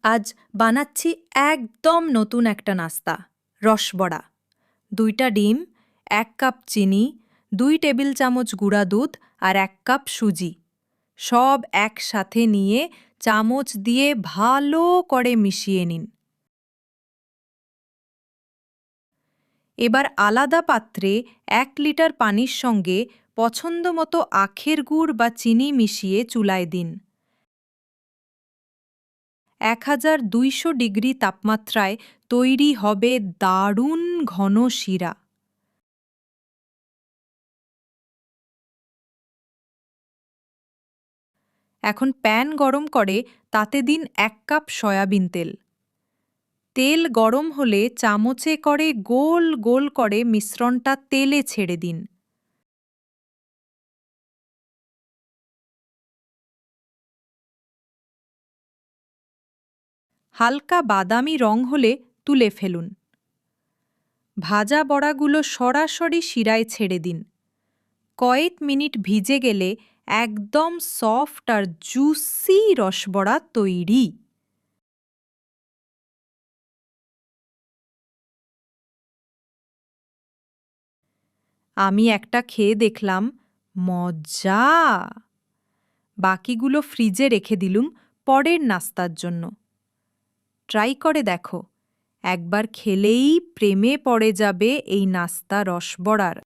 আজ বানাচ্ছি একদম নতুন একটা নাস্তা, রসবড়া। 2টা ডিম, 1 কাপ চিনি, 2 টেবিল চামচ গুঁড়া দুধ আর 1 কাপ সুজি। সব একসাথে নিয়ে চামচ দিয়ে ভালো করে মিশিয়ে নিন। এবার আলাদা পাত্রে 1 লিটার পানির সঙ্গে পছন্দমতো আখের গুড় বা চিনি মিশিয়ে চুলায় দিন। 1200 ডিগ্রি তাপমাত্রায় তৈরি হবে দারুণ ঘন শিরা। এখন প্যান গরম করে তাতে দিন 1 কাপ সয়াবিন তেল। তেল গরম হলে চামচে করে গোল গোল করে মিশ্রণটা তেলে ছেড়ে দিন। হালকা বাদামি রং হলে তুলে ফেলুন। ভাজা বড়াগুলো সরাসরি শিরায় ছেড়ে দিন। কয়েক মিনিট ভিজে গেলে একদম সফট আর জুসি রসবড়া তৈরি। আমি একটা খেয়ে দেখলাম, মজা! বাকিগুলো ফ্রিজে রেখে দিলুম পরের নাস্তার জন্য। ট্রাই করে দেখো, একবার খেলেই প্রেমে পড়ে যাবে এই নাস্তা রসবড়ার।